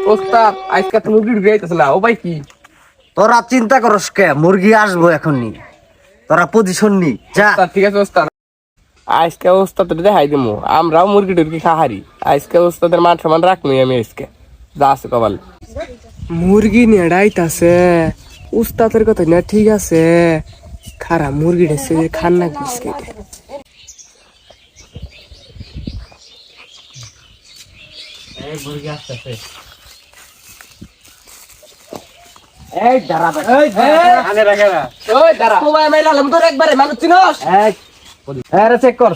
ওস্তাদ আজকে তো মুরগি ঢুকে যাইতেছে না ও ভাই কি তোরা চিন্তা করস কে মুরগি আসবো এখনই তোরা পজিশন নি যা ওস্তাদ ঠিক আছে ওস্তাদ আজকে ওস্তাদ দেখাই দিমু আমরাও মুরগি টুরগি খাহারি আজকে ওস্তাদের মান সম্মান রাখবো আমি আজকে যা আছে কবাল মুরগি নেড়াইতাছে উস্তাদের কথা না ঠিক আছে খারাপ মুরগি ঢেসে খান না বিস্কিট এই মুরগি আসতেছে এই দাঁড়া এই আগে রাখা ওই দাঁড়া ও ভাই আমি লালাম তোর একবারে মানুষ চিনস এই আরে চেক কর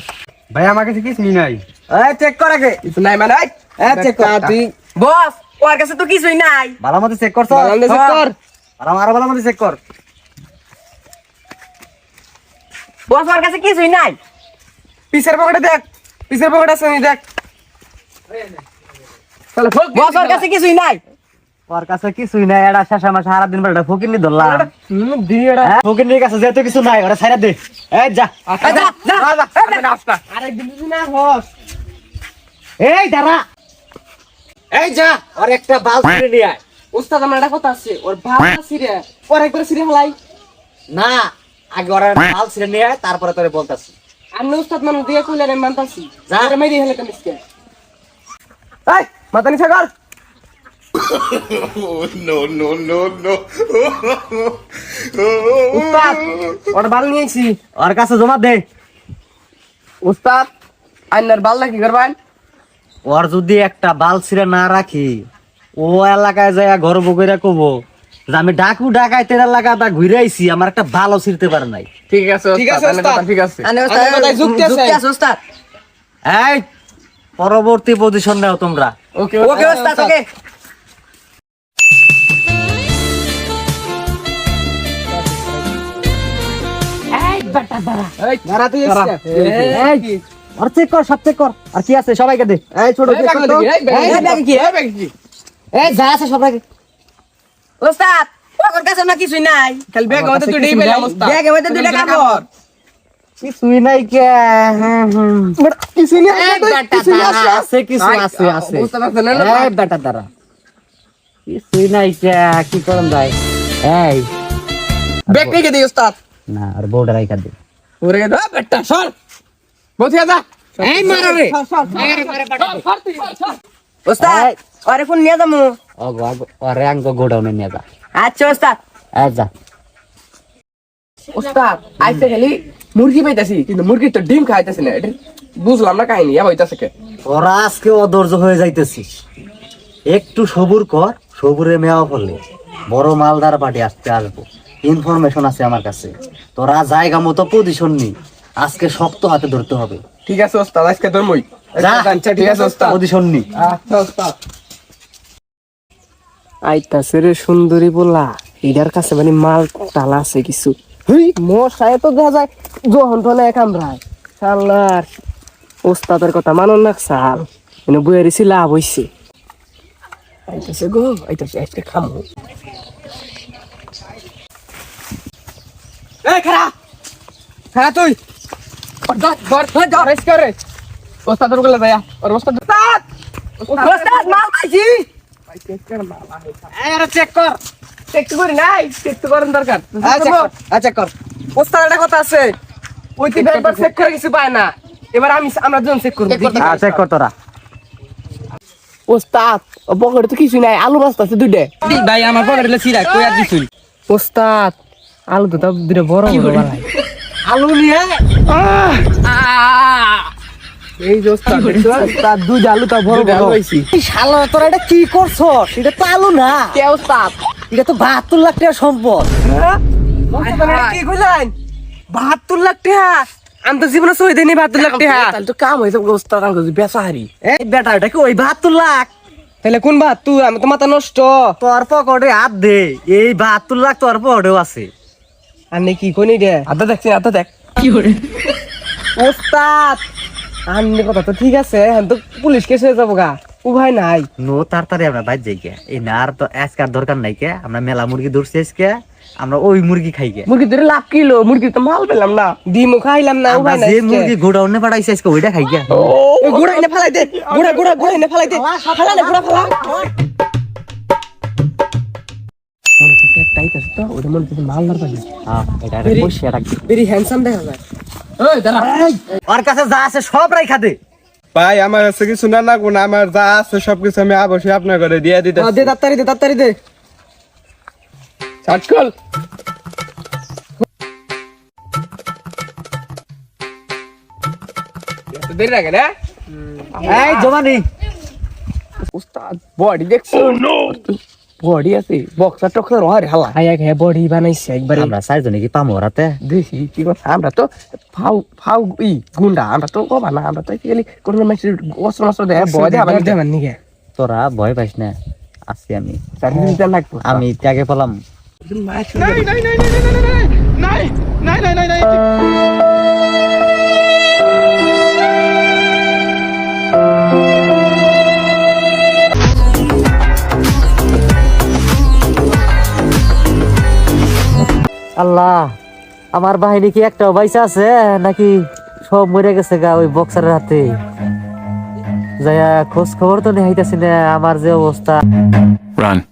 ভাই আমার কাছে কিছুই নাই। এই চেক কর আগে কিছু নাই মানে এই চেক কর তুই বস ওর কাছে তো কিছুই নাই ভালো মতো চেক করছ ভালো চেক কর আরো ভালো মতো চেক কর বস ওর কাছে কিছুই নাই পিছের পকেটে দেখ পিছের পকেটে আছে নি দেখ তাহলে বস ওর কাছে কিছুই নাই ওর কাছে কিছুই নাই এডা শেষ আমার সারা দিন বেলা ফকিনি ধরলাম দিয়েড়া ফকিনির কাছে যেত কিছু নাই ওরা ছাইরা দে এই যা যা আরেকদিন দিবি না বস এই দাঁড়া এই যা ওর একটা বাল ছিঁড়ে নিয়ে আয় উস্তাদ আমার একটা কথা আছে ওর ভাব সিরে ওর একবার সিরে হলাই না আগে ওর বাল ছিঁড়ে নিয়ে আয় তারপরে তোরে বলতাছি আমি উস্তাদ মানুষ দিয়ে কইলে আমি মানতাছি যা। আরে মেরি হলে কমিসকে এই মাথা নিচে কর উস্তাদ ওর বাল নিয়েছি ওর কাছে জমা দে উস্তাদ আইনার বাল নাকি করবেন ওর যদি একটা বাল ছিঁড়ে না রাখি ও এলাকায় যায় গর্ব করে কব যে আমি ডাকু ডাকাইতে এলাকাটা ঘুরে আইছি আমার একটা ভালো ছিঁড়তে পারে নাই ঠিক আছে ঠিক আছে উস্তাদ ঠিক আছে কথাই যুক্তি আছে উস্তাদ এই পরবর্তী পজিশন নাও তোমরা ওকে ওকে উস্তাদ ওকে দাঁড়া তুই এই আর চেক কর সব চেক কর আর কি আছে সবাইকে দে এই ছোট চেক কর তো এই ব্যাগে কি এই যা আছে সবাইকে ওস্তাদ ওর কাছে না কিছুই নাই খালি ব্যাগ আমাদের দুইটাই পেলাম উস্তাদ ব্যাগের মধ্যে দুইটা কাপড় কিছুই নাই কে কিছু নেই আছে কিছু আছে আছে উস্তাদ আছে না এই বেটা দাঁড়া কিছুই নাই কে কি করন ভাই এই ব্যাগ নিয়ে দে উস্তাদ না আর বউটা রাইখা দে ওরে দা বেটা সর বসিয়া যা এই মারা রে ওস্তাদ এই, আরে ফোন নিয়ে যামু ওগো ওরে আঙ্গ গোডাউনে নিয়ে যা আচ্ছা ওস্তাদ এই যা উস্তাদ আইছে খালি মুরগি পাইতাছি কিন্তু মুরগি তো ডিম খাইতাছে না এটা বুঝলাম না কাহিনী ইয়া হইতাছে কে তোরা আজকে অধৈর্য হয়ে যাইতেছিস একটু সবুর কর সবুরে মেওয়া ফলে বড় মালদার পার্টি আসতে আসবো ইনফরমেশন আছে আমার কাছে তোরা জায়গা মতো পজিশন নি আজকে শক্ত হাতে ধরতে হবে ঠিক আছে উস্তাদ আজকে ধর্মই যা ঠিক আছে উস্তাদ পজিশন নি আচ্ছা উস্তাদ আইতাছে রে সুন্দরী বলা এটার কাছে মানে মাল টালা আছে কিছু হেই মশায় তো দেখা যায় যখন তো না কামড়ায় শালার ওস্তাদের কথা মানন না সাল এনে বইয়ারিছি লাভ হইছে আইতাছে গো আইতাছে আজকে খামু এই খারা খারা তুই ধর রেস করে ওস্তাদের গুলো দয়া আর ওস্তাদ ওস্তাদ মাল পাইছি আরে চেক কর চেক করি নাই চেক তো করার দরকার চেক কর ওস্তাদ একটা কথা আছে ওই তুই একবার চেক করে কিছু পায় না এবার আমরা জন চেক করব চেক কর তোরা ওস্তাদ ও পকেটে তো কিছু নাই আলু মাছ আছে দুইটা ভাই আমার পকেটে সিরা কই আর দিছুই। ওস্তাদ আলু তো দুইটা বড় বড় বালাই আলু নিয়ে এই যে ওস্তাদ ওস্তাদ দুই আলু তো বড় বড় হইছি এই শালা তোরা এটা কি করছস এটা তো আলু না কে ওস্তাদ এটা তো 72 লাখ টাকা সম্পদ কি কইলেন 72 লাখ টাকা আমি তো জীবনে সই দেনি 72 লাখ টাকা তাহলে তো কাম হইছে ওস্তাদ আমি তো বেচা হারি এই বেটা এটা কি ওই 72 লাখ তাহলে কোন ভাত তুই আমি তো মাথা নষ্ট তোর পকেটে হাত দে এই 72 লাখ তোর পকেটেও আছে আনে কি কোনি রে আদা দেখছি আদা দেখ কি করে ওস্তাদ আন্নে কথা তো ঠিক আছে এখন তো পুলিশ কেস হয়ে যাবো গা উভয় নাই নো তাড়াতাড়ি আমরা বাইর যাই কে এই না আর তো আজকার দরকার নাই কে আমরা মেলা মুরগি ধরছি আজকে আমরা ওই মুরগি খাই কে মুরগি ধরে লাভ কিলো মুরগি তো মাল পেলাম না ডিমও খাইলাম না আমরা উভয় নাই যে মুরগি গোডাউনে পাঠাইছি আজকে ওইটা খাই কে গুড়া এনে ফেলাই দে গুড়া এনে ফেলাই দে ফেলা না গুড়া ফেলা মনে হচ্ছে একটা আইতাছে তো ওটা মনে হচ্ছে মালদার পানি এটা বসে রাখবি ভেরি হ্যান্ডসাম দেখা যায় ওই দাঁড়া ওর কাছে যা আছে সব রাইখা দে ভাই আমার কাছে কিছু না না কোন আমার যা আছে সবকিছু আমি অবশ্যই আপনার ঘরে দিয়ে দিতে দে তাড়াতাড়ি দে ছাটকল দেরি লাগে না এই জমানি উস্তাদ বডি দেখছো বডি আছে বক্সার টক্সার হয় হালা আয়া গে বডি বানাইছে একবারে আমরা চারজনে কি পামো রাতে দেখি কি কথা আমরা তো ফাউ ফাউ গুন্ডা আমরা তো ও বানা আমরা তো গেলি কোন মানুষের অস্ত্র মস্ত্র দেয় বয় দেয় আবার দেমান নিগে তোরা ভয় পাইস না আছি আমি চাকরি লাগবো আমি ত্যাগে পেলাম আল্লাহ আমার বাহিনী কি একটা বাইসা আছে নাকি সব মরে গেছে গা ওই বক্সারের হাতে যাইয়া খোঁজ খবর তো নেই না আমার যে অবস্থা Run.